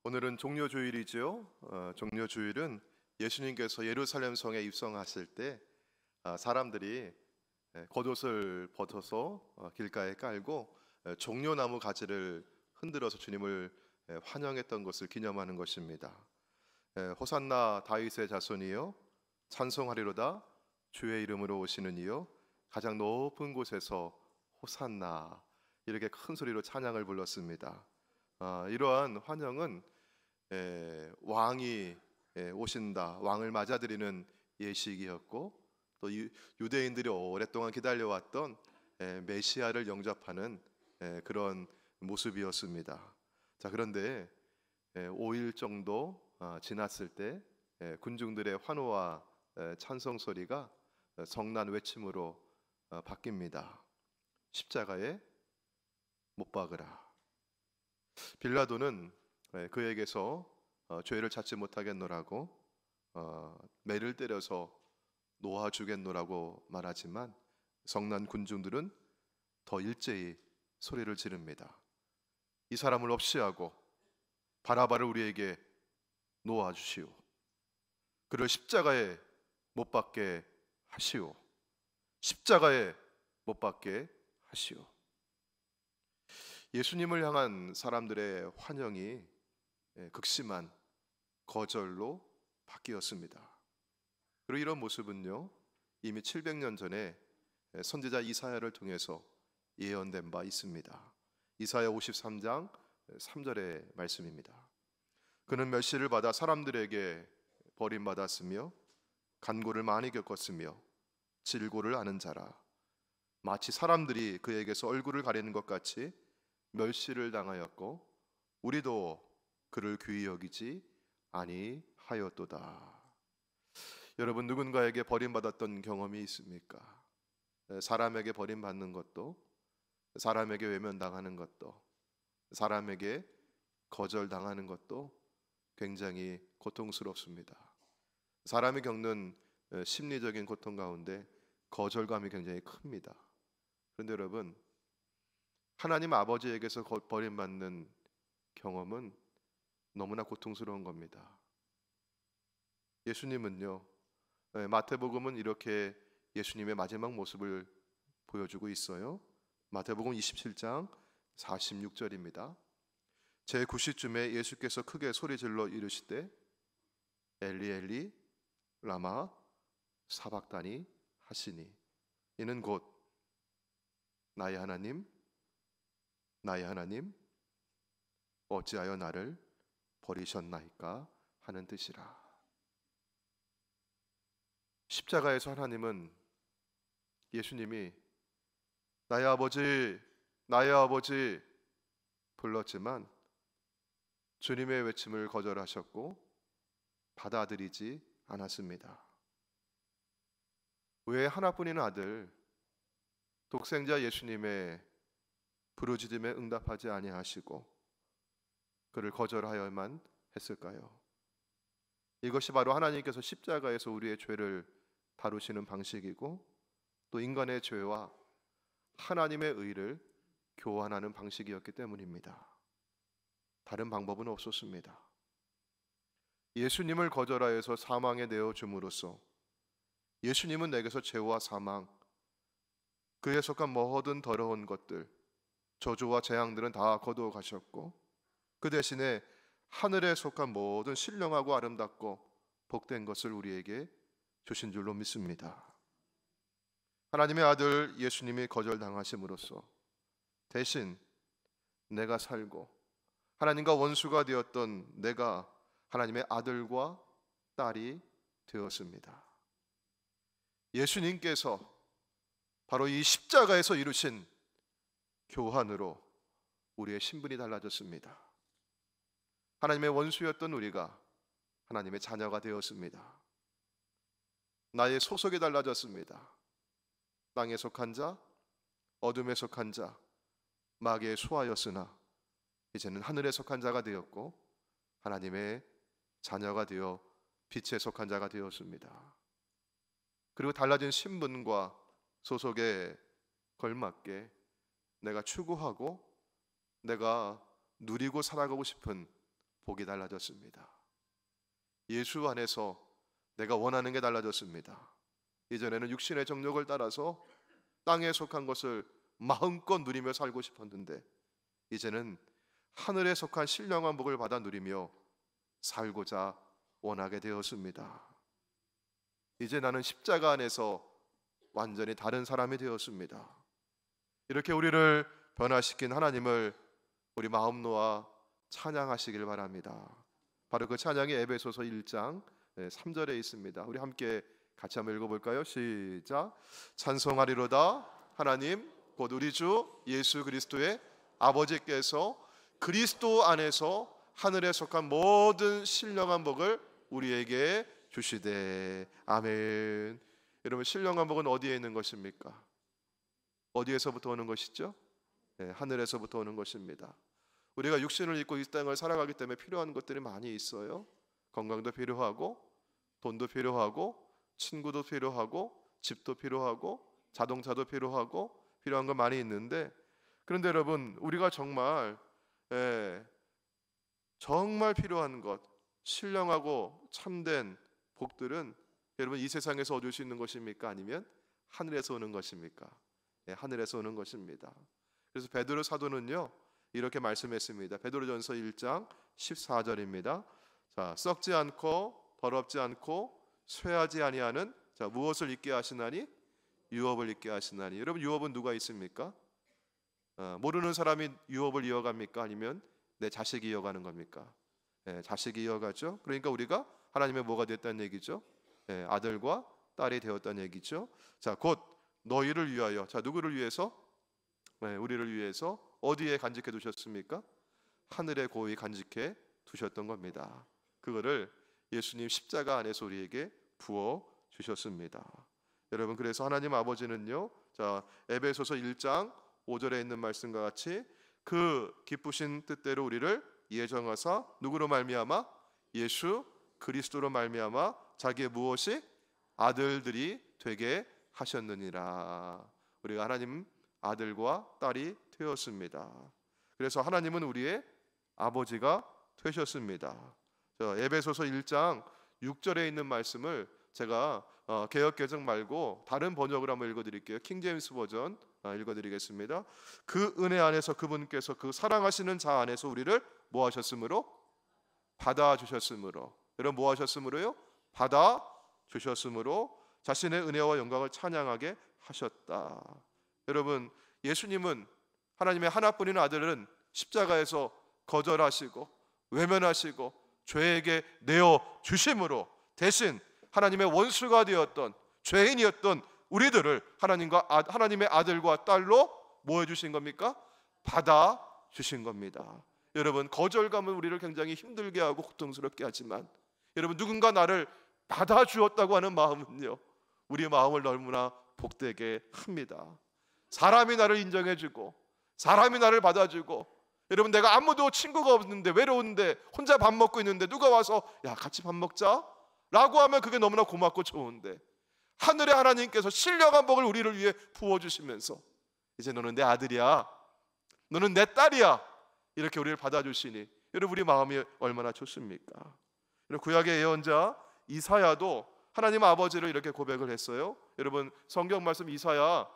오늘은 종려주일이죠. 종려주일은 예수님께서 예루살렘 성에 입성하실 때 사람들이 겉옷을 벗어서 길가에 깔고 종려나무 가지를 흔들어서 주님을 환영했던 것을 기념하는 것입니다. 호산나 다윗의 자손이요 찬송하리로다 주의 이름으로 오시는 이요 가장 높은 곳에서 호산나 이렇게 큰 소리로 찬양을 불렀습니다. 이러한 환영은 왕이 오신다, 왕을 맞아들이는 예식이었고 또 유대인들이 오랫동안 기다려왔던 메시아를 영접하는 그런 모습이었습니다. 자, 그런데 5일 정도 지났을 때 군중들의 환호와 찬송 소리가 성난 외침으로 바뀝니다. 십자가에 못 박으라. 빌라도는 그에게서 죄를 찾지 못하겠노라고 매를 때려서 놓아주겠노라고 말하지만 성난 군중들은 더 일제히 소리를 지릅니다. 이 사람을 없이하고 바라바를 우리에게 놓아주시오. 그를 십자가에 못 박게 하시오. 십자가에 못 박게 하시오. 예수님을 향한 사람들의 환영이 극심한 거절로 바뀌었습니다. 그리고 이런 모습은요 이미 700년 전에 선지자 이사야를 통해서 예언된 바 있습니다. 이사야 53장 3절의 말씀입니다. 그는 멸시를 받아 사람들에게 버림받았으며 간고를 많이 겪었으며 질고를 아는 자라. 마치 사람들이 그에게서 얼굴을 가리는 것 같이 멸시를 당하였고 우리도 그를 귀히 여기지 아니하였도다. 여러분, 누군가에게 버림받았던 경험이 있습니까? 사람에게 버림받는 것도, 사람에게 외면당하는 것도, 사람에게 거절당하는 것도 굉장히 고통스럽습니다. 사람이 겪는 심리적인 고통 가운데 거절감이 굉장히 큽니다. 그런데 여러분, 하나님 아버지에게서 버림받는 경험은 너무나 고통스러운 겁니다. 예수님은요, 마태복음은 이렇게 예수님의 마지막 모습을 보여주고 있어요. 마태복음 27장 46절입니다. 제9시쯤에 예수께서 크게 소리질러 이르시되 엘리 엘리 라마 사박다니 하시니 이는 곧 나의 하나님 나의 하나님 어찌하여 나를 버리셨나이까 하는 뜻이라. 십자가에서 하나님은 예수님이 나의 아버지 나의 아버지 불렀지만 주님의 외침을 거절하셨고 받아들이지 않았습니다. 왜 하나뿐인 아들 독생자 예수님의 부르짖음에 응답하지 아니하시고 그를 거절하여만 했을까요? 이것이 바로 하나님께서 십자가에서 우리의 죄를 다루시는 방식이고 또 인간의 죄와 하나님의 의를 교환하는 방식이었기 때문입니다. 다른 방법은 없었습니다. 예수님을 거절하여서 사망에 내어줌으로써 예수님은 내게서 죄와 사망, 그에 속한 모든 더러운 것들, 저주와 재앙들은 다 거두어 가셨고 그 대신에 하늘에 속한 모든 신령하고 아름답고 복된 것을 우리에게 주신 줄로 믿습니다. 하나님의 아들 예수님이 거절당하심으로써 대신 내가 살고 하나님과 원수가 되었던 내가 하나님의 아들과 딸이 되었습니다. 예수님께서 바로 이 십자가에서 이루신 교환으로 우리의 신분이 달라졌습니다. 하나님의 원수였던 우리가 하나님의 자녀가 되었습니다. 나의 소속이 달라졌습니다. 땅에 속한 자, 어둠에 속한 자, 마귀의 수하였으나 이제는 하늘에 속한 자가 되었고 하나님의 자녀가 되어 빛에 속한 자가 되었습니다. 그리고 달라진 신분과 소속에 걸맞게 내가 추구하고 내가 누리고 살아가고 싶은 복이 달라졌습니다. 예수 안에서 내가 원하는 게 달라졌습니다. 이전에는 육신의 정욕을 따라서 땅에 속한 것을 마음껏 누리며 살고 싶었는데 이제는 하늘에 속한 신령한 복을 받아 누리며 살고자 원하게 되었습니다. 이제 나는 십자가 안에서 완전히 다른 사람이 되었습니다. 이렇게 우리를 변화시킨 하나님을 우리 마음 놓아 찬양하시길 바랍니다. 바로 그 찬양이 에베소서 1장 3절에 있습니다. 우리 함께 같이 한번 읽어볼까요? 시작. 찬송하리로다 하나님 곧 우리 주 예수 그리스도의 아버지께서 그리스도 안에서 하늘에 속한 모든 신령한 복을 우리에게 주시되. 아멘. 여러분, 신령한 복은 어디에 있는 것입니까? 어디에서부터 오는 것이죠? 하늘에서부터 오는 것입니다. 우리가 육신을 입고 이 땅을 살아가기 때문에 필요한 것들이 많이 있어요. 건강도 필요하고, 돈도 필요하고, 친구도 필요하고, 집도 필요하고, 자동차도 필요하고, 필요한 거 많이 있는데, 그런데 여러분, 우리가 정말 정말 필요한 것, 신령하고 참된 복들은 여러분 이 세상에서 얻을 수 있는 것입니까? 아니면 하늘에서 오는 것입니까? 하늘에서 오는 것입니다. 그래서 베드로 사도는요 이렇게 말씀했습니다. 베드로전서 1장 14절입니다. 자, 썩지 않고 더럽지 않고 쇠하지 아니하는 무엇을 잊게 하시나니? 유업을 잊게 하시나니. 여러분, 유업은 누가 있습니까? 모르는 사람이 유업을 이어갑니까? 아니면 내 자식이 이어가는 겁니까? 자식이 이어가죠. 그러니까 우리가 하나님의 뭐가 됐다는 얘기죠? 아들과 딸이 되었다는 얘기죠. 자, 곧 너희를 위하여. 자, 누구를 위해서? 우리를 위해서 어디에 간직해 두셨습니까? 하늘에 고이 간직해 두셨던 겁니다. 그거를 예수님 십자가 안에서 우리에게 부어 주셨습니다. 여러분, 그래서 하나님 아버지는요, 자, 에베소서 1장 5절에 있는 말씀과 같이 그 기쁘신 뜻대로 우리를 예정하사 누구로 말미암아? 예수 그리스도로 말미암아 자기의 무엇이? 아들들이 되게 하셨느니라. 우리가 하나님 아들과 딸이 되었습니다. 그래서 하나님은 우리의 아버지가 되셨습니다. 에베소서 1장 6절에 있는 말씀을 제가 개역개정 말고 다른 번역을 한번 읽어드릴게요. 킹제임스 버전 읽어드리겠습니다. 그 은혜 안에서 그분께서 그 사랑하시는 자 안에서 우리를 뭐 하셨으므로? 받아주셨으므로. 여러분, 뭐 하셨으므로요? 받아주셨으므로 자신의 은혜와 영광을 찬양하게 하셨다. 여러분, 예수님은 하나님의 하나뿐인 아들은 십자가에서 거절하시고 외면하시고 죄에게 내어주심으로 대신 하나님의 원수가 되었던 죄인이었던 우리들을 하나님의 아들과 딸로 뭐 해주신 겁니까? 받아주신 겁니다. 여러분, 거절감은 우리를 굉장히 힘들게 하고 고통스럽게 하지만 여러분, 누군가 나를 받아주었다고 하는 마음은요, 우리의 마음을 너무나 복되게 합니다. 사람이 나를 인정해주고 사람이 나를 받아주고, 여러분, 내가 아무도 친구가 없는데 외로운데 혼자 밥 먹고 있는데 누가 와서 야 같이 밥 먹자 라고 하면 그게 너무나 고맙고 좋은데, 하늘의 하나님께서 신령한 복을 우리를 위해 부어주시면서 이제 너는 내 아들이야, 너는 내 딸이야, 이렇게 우리를 받아주시니 여러분, 우리 마음이 얼마나 좋습니까? 구약의 예언자 이사야도 하나님 아버지를 이렇게 고백을 했어요. 여러분, 성경 말씀 이사야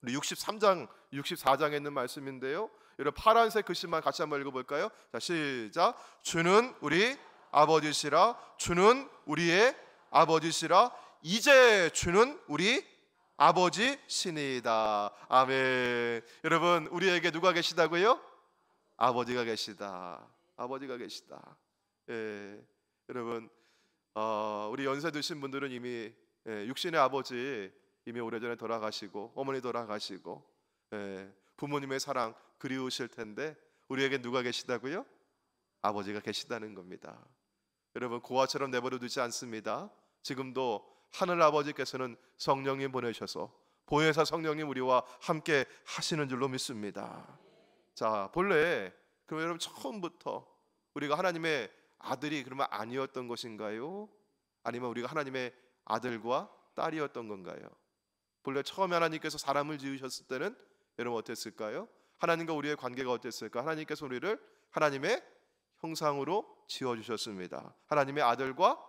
63장 64장에 있는 말씀인데요, 여러분 파란색 글씨만 같이 한번 읽어볼까요? 자, 시작. 주는 우리 아버지시라. 주는 우리의 아버지시라. 이제 주는 우리 아버지시니이다. 아멘. 여러분, 우리에게 누가 계시다고요? 아버지가 계시다. 아버지가 계시다. 여러분, 우리 연세 드신 분들은 이미 육신의 아버지 이미 오래전에 돌아가시고 어머니 돌아가시고 부모님의 사랑 그리우실 텐데 우리에게 누가 계시다고요? 아버지가 계시다는 겁니다. 여러분, 고아처럼 내버려 두지 않습니다. 지금도 하늘 아버지께서는 성령님 보내셔서 보혜사 성령님 우리와 함께 하시는 줄로 믿습니다. 자, 본래 그럼 여러분, 처음부터 우리가 하나님의 아들이 그러면 아니었던 것인가요? 아니면 우리가 하나님의 아들과 딸이었던 건가요? 본래 처음에 하나님께서 사람을 지으셨을 때는 여러분 어땠을까요? 하나님과 우리의 관계가 어땠을까? 하나님께서 우리를 하나님의 형상으로 지어주셨습니다. 하나님의 아들과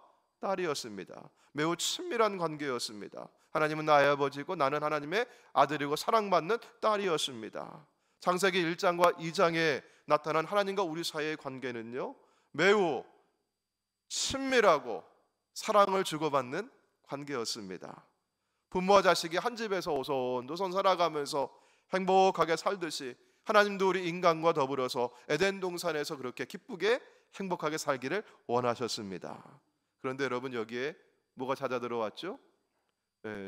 딸이었습니다. 매우 친밀한 관계였습니다. 하나님은 나의 아버지고 나는 하나님의 아들이고 사랑받는 딸이었습니다. 창세기 1장과 2장에 나타난 하나님과 우리 사이의 관계는요, 매우 친밀하고 사랑을 주고받는 관계였습니다. 부모와 자식이 한 집에서 오손도손 살아가면서 행복하게 살듯이 하나님도 우리 인간과 더불어서 에덴 동산에서 그렇게 기쁘게 행복하게 살기를 원하셨습니다. 그런데 여러분, 여기에 뭐가 찾아 들어왔죠?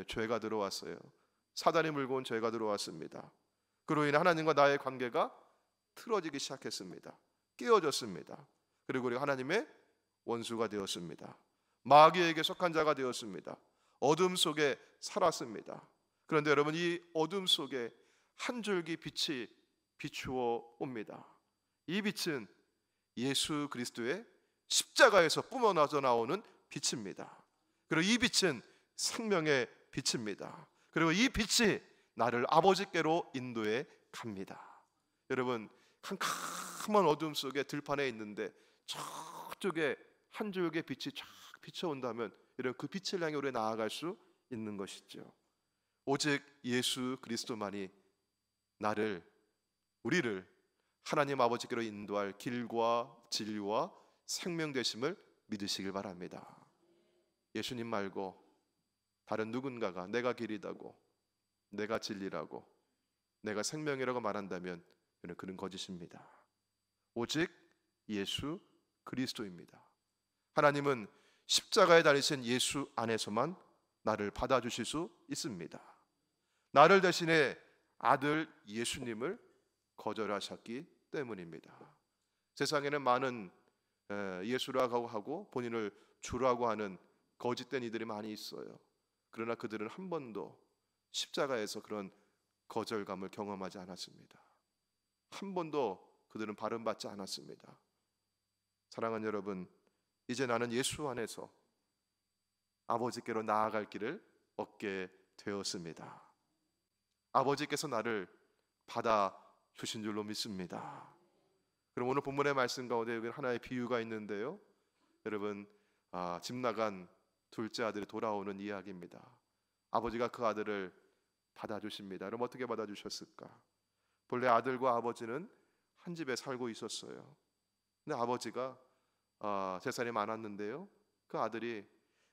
죄가 들어왔어요. 사단이 물고 온 죄가 들어왔습니다. 그로 인해 하나님과 나의 관계가 틀어지기 시작했습니다. 깨어졌습니다. 그리고 우리가 하나님의 원수가 되었습니다. 마귀에게 속한 자가 되었습니다. 어둠 속에 살았습니다. 그런데 여러분, 이 어둠 속에 한 줄기 빛이 비추어 옵니다. 이 빛은 예수 그리스도의 십자가에서 뿜어나져 나오는 빛입니다. 그리고 이 빛은 생명의 빛입니다. 그리고 이 빛이 나를 아버지께로 인도해 갑니다. 여러분, 캄캄한 어둠 속에 들판에 있는데 저쪽에 한 줄기의 빛이 쫙 비춰온다면 여러분, 그 빛을 향해 우리 나아갈 수 있는 것이죠. 오직 예수 그리스도만이 우리를 하나님 아버지께로 인도할 길과 진리와 생명 되심을 믿으시길 바랍니다. 예수님 말고 다른 누군가가 내가 길이라고, 내가 진리라고, 내가 생명이라고 말한다면 그는 거짓입니다. 오직 예수 그리스도입니다. 하나님은 십자가에 달리신 예수 안에서만 나를 받아주실 수 있습니다. 나를 대신해 아들 예수님을 거절하셨기 때문입니다. 세상에는 많은 예수라고 하고 본인을 주라고 하는 거짓된 이들이 많이 있어요. 그러나 그들은 한 번도 십자가에서 그런 거절감을 경험하지 않았습니다. 한 번도 그들은 발음받지 않았습니다. 사랑하는 여러분, 이제 나는 예수 안에서 아버지께로 나아갈 길을 얻게 되었습니다. 아버지께서 나를 받아주신 줄로 믿습니다. 그럼 오늘 본문의 말씀 가운데 여기 하나의 비유가 있는데요, 여러분, 집 나간 둘째 아들이 돌아오는 이야기입니다. 아버지가 그 아들을 받아주십니다. 그럼 어떻게 받아주셨을까? 본래 아들과 아버지는 한 집에 살고 있었어요. 근데 아버지가 재산이 많았는데요, 그 아들이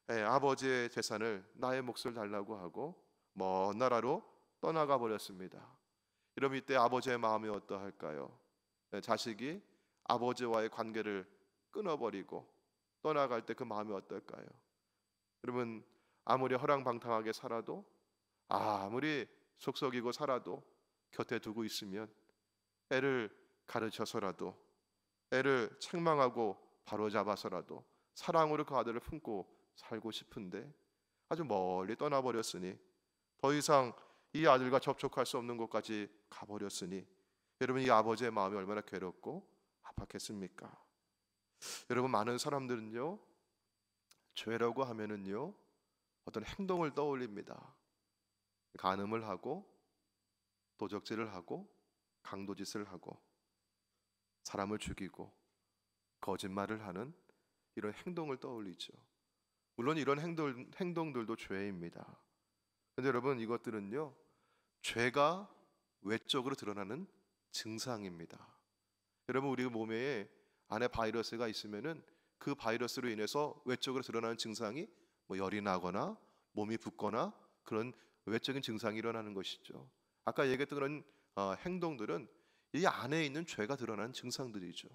아버지의 재산을 나의 몫을 달라고 하고 먼 나라로 떠나가 버렸습니다. 그럼 이때 아버지의 마음이 어떠할까요? 자식이 아버지와의 관계를 끊어버리고 떠나갈 때 그 마음이 어떨까요? 여러분, 아무리 허랑방탕하게 살아도, 아무리 속썩이고 살아도 곁에 두고 있으면, 애를 가르쳐서라도, 애를 책망하고 바로잡아서라도 사랑으로 그 아들을 품고 살고 싶은데 아주 멀리 떠나버렸으니, 더 이상 이 아들과 접촉할 수 없는 곳까지 가버렸으니 여러분, 이 아버지의 마음이 얼마나 괴롭고 아팠겠습니까? 여러분, 많은 사람들은요, 죄라고 하면은요 어떤 행동을 떠올립니다. 간음을 하고 도적질을 하고 강도짓을 하고 사람을 죽이고 거짓말을 하는 이런 행동을 떠올리죠. 물론 이런 행동들도 죄입니다. 그런데 여러분, 이것들은요 죄가 외적으로 드러나는 증상입니다. 여러분, 우리 몸에 안에 바이러스가 있으면은 그 바이러스로 인해서 외적으로 드러나는 증상이 열이 나거나 몸이 붓거나 그런 외적인 증상이 일어나는 것이죠. 아까 얘기했던 그런 행동들은 이 안에 있는 죄가 드러나는 증상들이죠.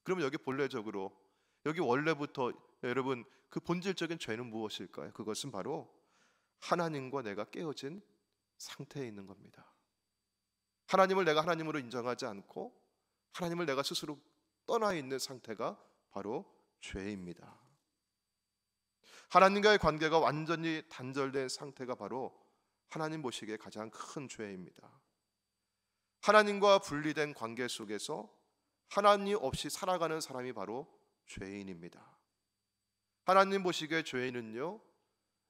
그러면 여기 본래적으로, 여기 원래부터 여러분, 그 본질적인 죄는 무엇일까요? 그것은 바로 하나님과 내가 깨어진 상태에 있는 겁니다. 하나님을 내가 하나님으로 인정하지 않고 하나님을 내가 스스로 떠나 있는 상태가 바로 죄입니다. 하나님과의 관계가 완전히 단절된 상태가 바로 하나님 보시기에 가장 큰 죄입니다. 하나님과 분리된 관계 속에서 하나님 없이 살아가는 사람이 바로 죄인입니다. 하나님 보시기에 죄인은요,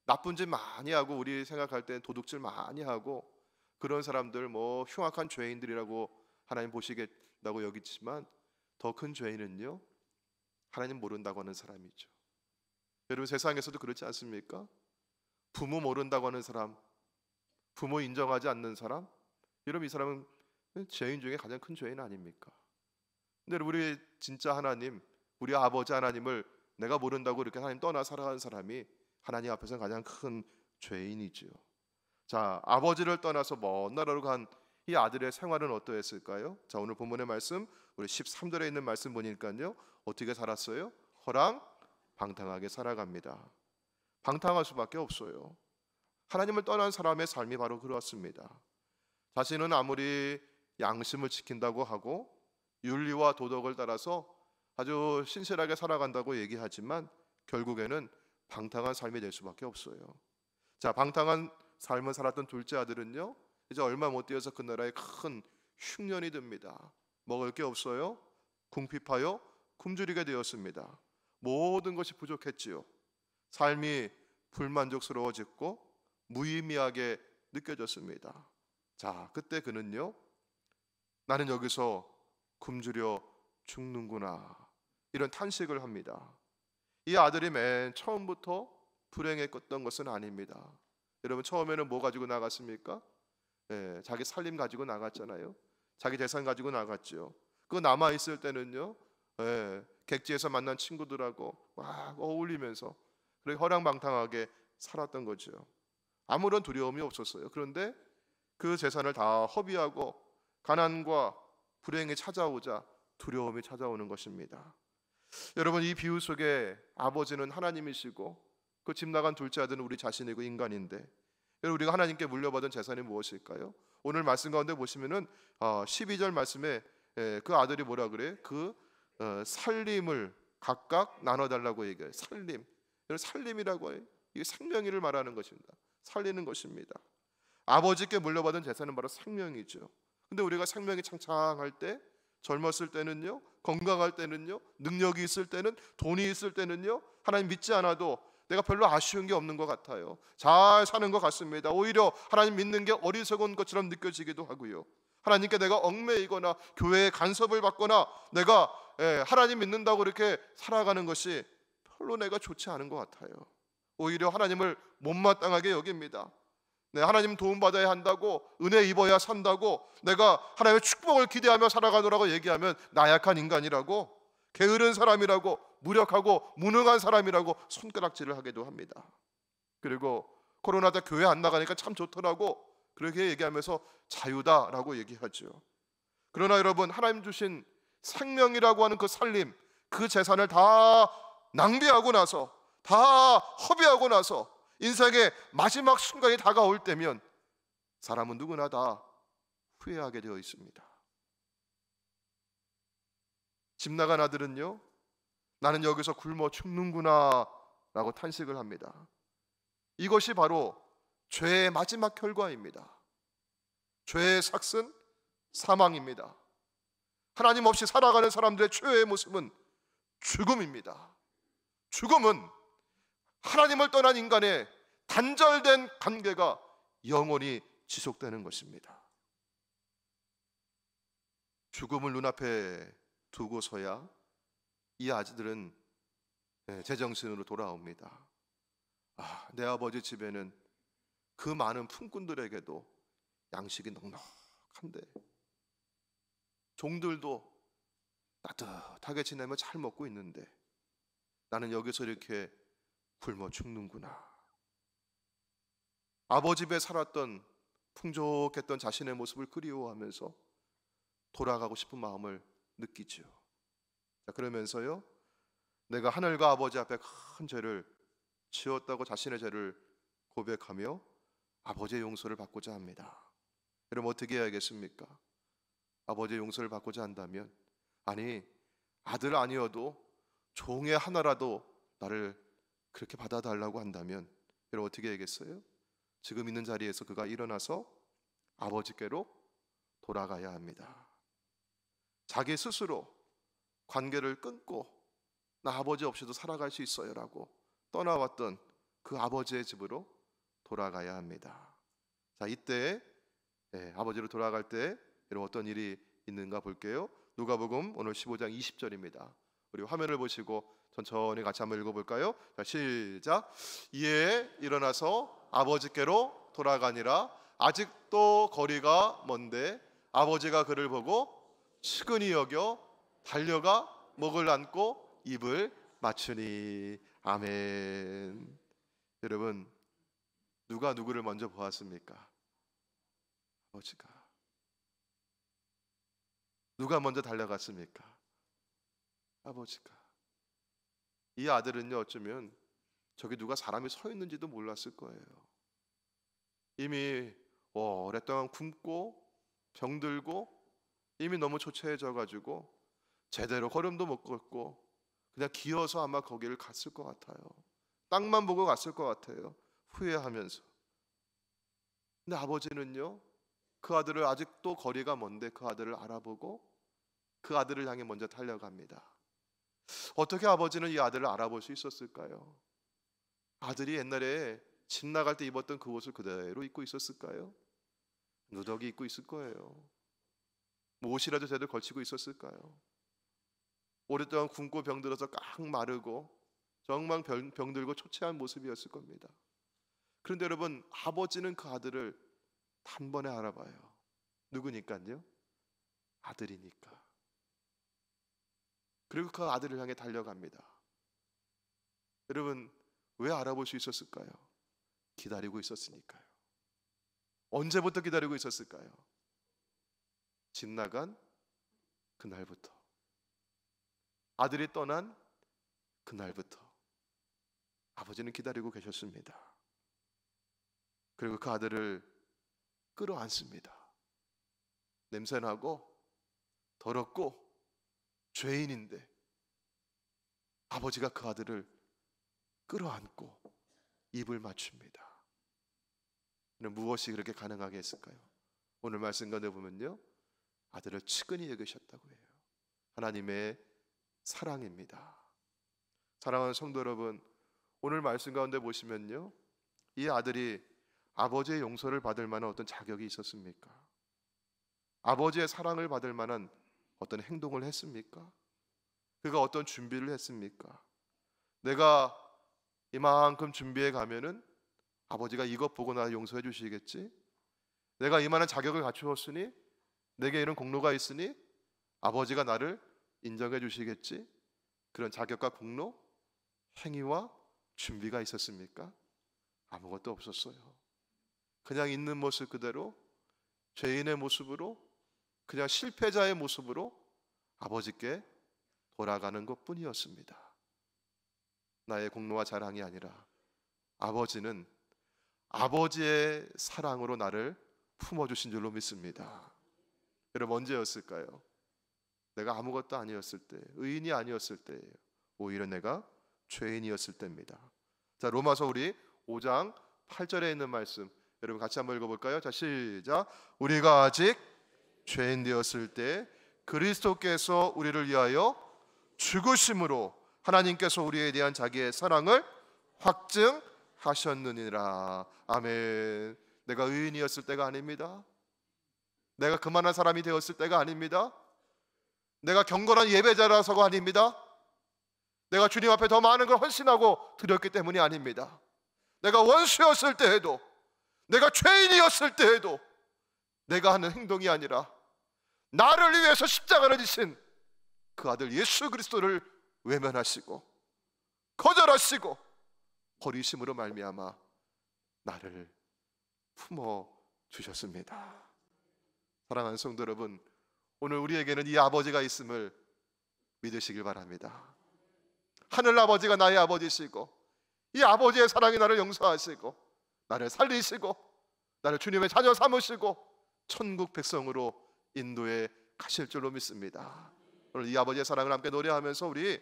나쁜 짓 많이 하고, 우리 생각할 때 도둑질 많이 하고 그런 사람들 흉악한 죄인들이라고 하나님 보시겠다고 여기지만, 더 큰 죄인은요 하나님 모른다고 하는 사람이죠. 여러분 세상에서도 그렇지 않습니까? 부모 모른다고 하는 사람, 부모 인정하지 않는 사람, 여러분 이 사람은 죄인 중에 가장 큰 죄인 아닙니까? 근데 우리 진짜 하나님, 우리 아버지 하나님을 내가 모른다고 이렇게 하나님 떠나 살아가는 사람이 하나님 앞에서는 가장 큰 죄인이지요. 자, 아버지를 떠나서 먼 나라로 간 이 아들의 생활은 어떠했을까요? 자, 오늘 본문의 말씀 우리 13절에 있는 말씀 보니까요, 어떻게 살았어요? 허랑방탕하게 살아갑니다. 방탕할 수밖에 없어요. 하나님을 떠난 사람의 삶이 바로 그렇습니다. 자신은 아무리 양심을 지킨다고 하고 윤리와 도덕을 따라서 아주 신실하게 살아간다고 얘기하지만 결국에는 방탕한 삶이 될 수밖에 없어요. 자, 방탕한 삶을 살았던 둘째 아들은요, 이제 얼마 못 되어서 그 나라에 큰 흉년이 듭니다. 먹을 게 없어요. 궁핍하여 굶주리게 되었습니다. 모든 것이 부족했지요. 삶이 불만족스러워졌고 무의미하게 느껴졌습니다. 자, 그때 그는요, 나는 여기서 굶주려 죽는구나, 이런 탄식을 합니다. 이 아들이 맨 처음부터 불행했던 것은 아닙니다. 여러분 처음에는 뭐 가지고 나갔습니까? 자기 살림 가지고 나갔잖아요. 자기 재산 가지고 나갔죠. 그 남아 있을 때는요, 객지에서 만난 친구들하고 막 어울리면서 그렇게 허랑방탕하게 살았던 거죠. 아무런 두려움이 없었어요. 그런데 그 재산을 다 허비하고 가난과 불행이 찾아오자 두려움이 찾아오는 것입니다. 여러분 이 비유 속에 아버지는 하나님이시고 그 집 나간 둘째 아들은 우리 자신이고 인간인데, 우리가 하나님께 물려받은 재산이 무엇일까요? 오늘 말씀 가운데 보시면은 12절 말씀에 그 아들이 뭐라 그래? 그 살림을 각각 나눠달라고 얘기해요. 살림, 살림이라고 해요. 이게 생명이를 말하는 것입니다. 살리는 것입니다. 아버지께 물려받은 재산은 바로 생명이죠. 근데 우리가 생명이 창창할 때, 젊었을 때는요, 건강할 때는요, 능력이 있을 때는, 돈이 있을 때는요, 하나님 믿지 않아도 내가 별로 아쉬운 게 없는 것 같아요. 잘 사는 것 같습니다. 오히려 하나님 믿는 게 어리석은 것처럼 느껴지기도 하고요. 하나님께 내가 얽매이거나 교회에 간섭을 받거나 내가 하나님 믿는다고 이렇게 살아가는 것이 별로 내가 좋지 않은 것 같아요. 오히려 하나님을 못마땅하게 여깁니다. 하나님 도움받아야 한다고, 은혜 입어야 산다고, 내가 하나님의 축복을 기대하며 살아가노라고 얘기하면 나약한 인간이라고, 게으른 사람이라고, 무력하고 무능한 사람이라고 손가락질을 하기도 합니다. 그리고 코로나 때 교회 안 나가니까 참 좋더라고, 그렇게 얘기하면서 자유다라고 얘기하죠. 그러나 여러분, 하나님 주신 생명이라고 하는 그 살림, 그 재산을 다 낭비하고 나서, 다 허비하고 나서 인생의 마지막 순간이 다가올 때면 사람은 누구나 다 후회하게 되어 있습니다. 집 나간 아들은요, 나는 여기서 굶어 죽는구나 라고 탄식을 합니다. 이것이 바로 죄의 마지막 결과입니다. 죄의 삭은 사망입니다. 하나님 없이 살아가는 사람들의 최후의 모습은 죽음입니다. 죽음은 하나님을 떠난 인간의 단절된 관계가 영원히 지속되는 것입니다. 죽음을 눈앞에 두고서야 이 아들들은 제정신으로 돌아옵니다. 내 아버지 집에는 그 많은 품꾼들에게도 양식이 넉넉한데, 종들도 따뜻하게 지내며 잘 먹고 있는데 나는 여기서 이렇게 굶어 죽는구나. 아버지 집에 살았던 풍족했던 자신의 모습을 그리워하면서 돌아가고 싶은 마음을 느끼죠. 그러면서요, 내가 하늘과 아버지 앞에 큰 죄를 지었다고 자신의 죄를 고백하며 아버지의 용서를 받고자 합니다. 여러분 어떻게 해야겠습니까? 아버지의 용서를 받고자 한다면, 아니 아들 아니어도 종의 하나라도 나를 그렇게 받아달라고 한다면 여러분 어떻게 해야겠어요? 지금 있는 자리에서 그가 일어나서 아버지께로 돌아가야 합니다. 자기 스스로 관계를 끊고 나 아버지 없이도 살아갈 수 있어요 라고 떠나왔던 그 아버지의 집으로 돌아가야 합니다. 자, 이때 아버지로 돌아갈 때 여러분 어떤 일이 있는가 볼게요. 누가복음 오늘 15장 20절입니다. 우리 화면을 보시고 천천히 같이 한번 읽어볼까요? 자, 시작. 이에 일어나서 아버지께로 돌아가니라. 아직도 거리가 먼데 아버지가 그를 보고 측은히 여겨 달려가 목을 안고 입을 맞추니. 아멘. 여러분, 누가 누구를 먼저 보았습니까? 아버지가. 누가 먼저 달려갔습니까? 아버지가. 이 아들은요, 어쩌면 저기 누가 사람이 서 있는지도 몰랐을 거예요. 이미 오랫동안 굶고 병들고 이미 너무 초췌해져 가지고 제대로 걸음도 못 걷고 그냥 기어서 아마 거기를 갔을 것 같아요. 땅만 보고 갔을 것 같아요. 후회하면서. 근데 아버지는요, 그 아들을, 아직도 거리가 먼데 그 아들을 알아보고 그 아들을 향해 먼저 달려갑니다. 어떻게 아버지는 이 아들을 알아볼 수 있었을까요? 아들이 옛날에 집 나갈 때 입었던 그 옷을 그대로 입고 있었을까요? 누더기 입고 있을 거예요. 뭐 옷이라도 제대로 걸치고 있었을까요? 오랫동안 굶고 병들어서 깍 마르고 정말 병들고 초췌한 모습이었을 겁니다. 그런데 여러분, 아버지는 그 아들을 단번에 알아봐요. 누구니까요? 아들이니까. 그리고 그 아들을 향해 달려갑니다. 여러분, 왜 알아볼 수 있었을까요? 기다리고 있었으니까요. 언제부터 기다리고 있었을까요? 집 나간 그날부터, 아들이 떠난 그날부터 아버지는 기다리고 계셨습니다. 그리고 그 아들을 끌어안습니다. 냄새나고 더럽고 죄인인데 아버지가 그 아들을 끌어안고 입을 맞춥니다. 무엇이 그렇게 가능하게 했을까요? 오늘 말씀 가운데 보면요, 아들을 측은히 여기셨다고 해요. 하나님의 사랑입니다. 사랑하는 성도 여러분, 오늘 말씀 가운데 보시면요, 이 아들이 아버지의 용서를 받을 만한 어떤 자격이 있었습니까? 아버지의 사랑을 받을 만한 어떤 행동을 했습니까? 그가 어떤 준비를 했습니까? 내가 이만큼 준비해 가면은 아버지가 이것 보고 나 용서해 주시겠지? 내가 이만한 자격을 갖추었으니, 내게 이런 공로가 있으니 아버지가 나를 인정해 주시겠지? 그런 자격과 공로, 행위와 준비가 있었습니까? 아무것도 없었어요. 그냥 있는 모습 그대로, 죄인의 모습으로, 그냥 실패자의 모습으로 아버지께 돌아가는 것뿐이었습니다. 나의 공로와 자랑이 아니라 아버지는 아버지의 사랑으로 나를 품어주신 줄로 믿습니다. 여러분, 언제였을까요? 내가 아무것도 아니었을 때, 의인이 아니었을 때예요. 오히려 내가 죄인이었을 때입니다. 자, 로마서 우리 5장 8절에 있는 말씀 여러분 같이 한번 읽어볼까요? 자, 시작. 우리가 아직 죄인 되었을 때 그리스도께서 우리를 위하여 죽으심으로 하나님께서 우리에 대한 자기의 사랑을 확증하셨느니라. 아멘. 내가 의인이었을 때가 아닙니다. 내가 그만한 사람이 되었을 때가 아닙니다. 내가 경건한 예배자라서가 아닙니다. 내가 주님 앞에 더 많은 걸 헌신하고 드렸기 때문이 아닙니다. 내가 원수였을 때에도, 내가 죄인이었을 때에도 내가 하는 행동이 아니라 나를 위해서 십자가를 지신 그 아들 예수 그리스도를 외면하시고 거절하시고 버리심으로 말미암아 나를 품어 주셨습니다. 사랑하는 성도 여러분, 오늘 우리에게는 이 아버지가 있음을 믿으시길 바랍니다. 하늘 아버지가 나의 아버지시고 이 아버지의 사랑이 나를 용서하시고 나를 살리시고 나를 주님의 자녀 삼으시고 천국 백성으로 인도해 가실 줄로 믿습니다. 오늘 이 아버지의 사랑을 함께 노래하면서 우리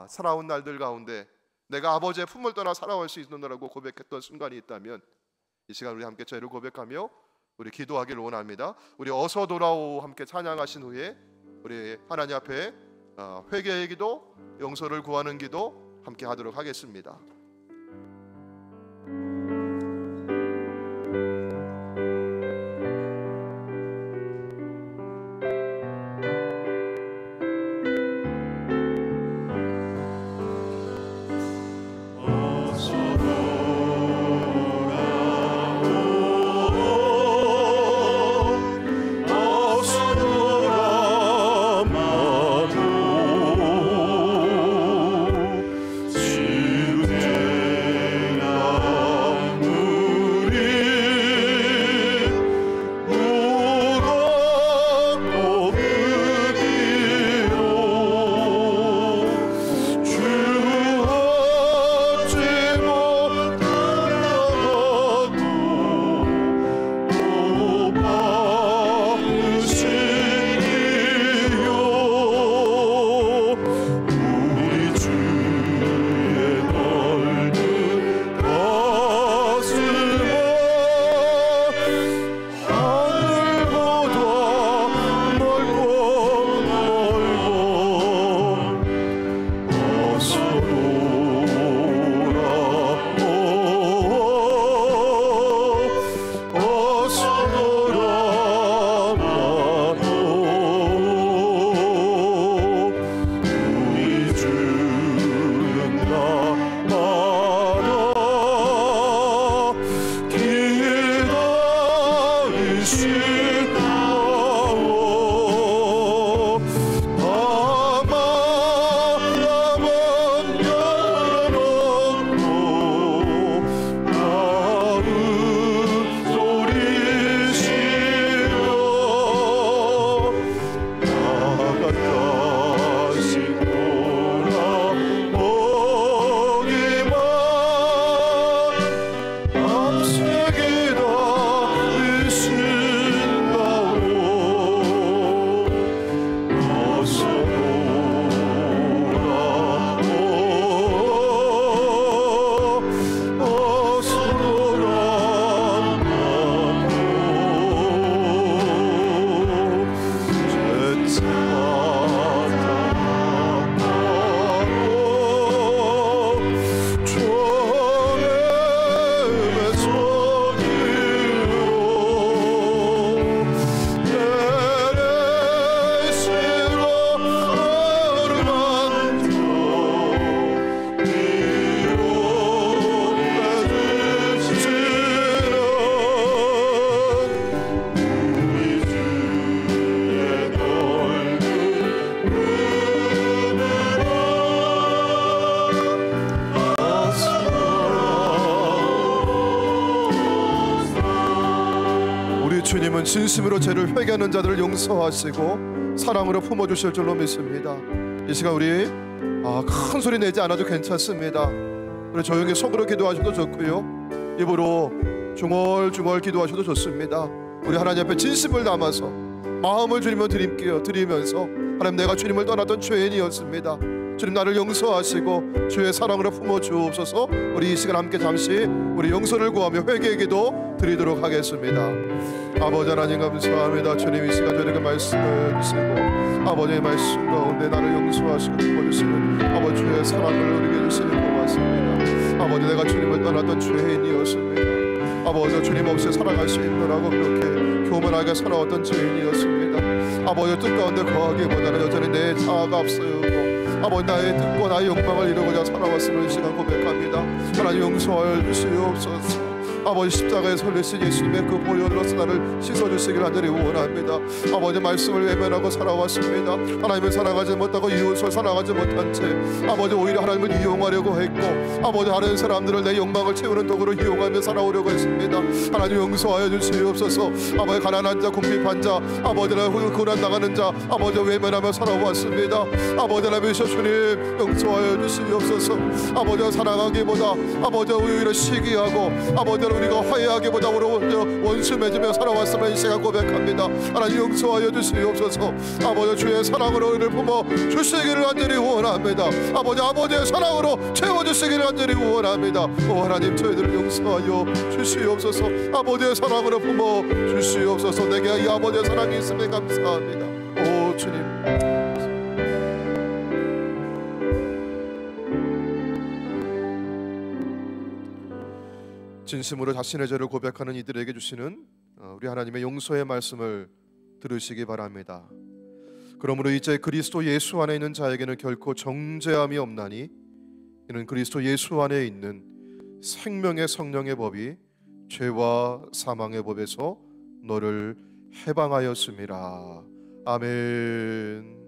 살아온 날들 가운데 내가 아버지의 품을 떠나 살아올 수 있느냐고 고백했던 순간이 있다면 이 시간 우리 함께 저희를 고백하며 우리 기도하기를 원합니다. 우리 어서 돌아오 함께 찬양하신 후에 우리 하나님 앞에 회개의 기도, 용서를 구하는 기도 함께 하도록 하겠습니다. 하나님은 진심으로 죄를 회개하는 자들을 용서하시고 사랑으로 품어주실 줄로 믿습니다. 이 시간 우리 큰 소리 내지 않아도 괜찮습니다. 우리 조용히 속으로 기도하셔도 좋고요, 입으로 중얼중얼 기도하셔도 좋습니다. 우리 하나님 앞에 진심을 담아서 마음을 주님을 드리면서 하나님, 내가 주님을 떠났던 죄인이었습니다. 주님, 나를 용서하시고 주의 사랑으로 품어주옵소서. 우리 이 시간 함께 잠시 우리 용서를 구하며 회개의 기도 드리도록 하겠습니다. 아버지 하나님 감사합니다. 주님, 이 시간 저에게 말씀을 주시고 아버지의 말씀 가운데 나를 용서하시고 품어주시는 아버지 주의 사랑을 우리에게 주시는 고맙습니다. 아버지, 내가 주님을 떠났던 죄인이었습니다. 아버지, 주님 없이 살아갈 수 있노라고 그렇게 교만하게 살아왔던 죄인이었습니다. 아버지, 뜻 가운데 거하기보다는 여전히 내 자아가 앞서고 아버지, 나의 뜻과 나의 욕망을 이루고자 살아왔음을 이 시간 고백합니다. 하나님, 용서하여 주시옵소서. 아버지, 십자가에 설리신 예수님의 그 보혈로서 나를 씻어주시길 간절히 원합니다. 아버지, 말씀을 외면하고 살아왔습니다. 하나님을 사랑하지 못하고 이웃을 사랑하지 못한 채 아버지, 오히려 하나님을 이용하려고 했고 아버지, 다른 사람들을 내 욕망을 채우는 도구로 이용하며 살아오려고 했습니다. 하나님, 용서하여 주시옵소서. 아버지, 가난한 자, 궁핍한 자, 아버지를 고난당하는 자 아버지 외면하며 살아왔습니다. 아버지, 하나님 주님 용서하여 주시옵소서. 아버지, 사랑하기보다 아버지 오히려 시기하고 아버지 우리가 화해하기보다 원수 맺으며 살아왔음을 이 시간 고백합니다. 하나님, 용서하여 주시옵소서. 아버지, 주의 사랑으로 우리를 품어 주시기를 간절히 원합니다. 아버지의 사랑으로 채워주시기를 간절히 원합니다. 오 하나님, 저희들을 용서하여 주시옵소서. 아버지의 사랑으로 품어 주시옵소서. 내게 이 아버지의 사랑이 있음에 감사합니다. 오 주님, 진심으로 자신의 죄를 고백하는 이들에게 주시는 우리 하나님의 용서의 말씀을 들으시기 바랍니다. 그러므로 이제 그리스도 예수 안에 있는 자에게는 결코 정죄함이 없나니 이는 그리스도 예수 안에 있는 생명의 성령의 법이 죄와 사망의 법에서 너를 해방하였음이라. 아멘.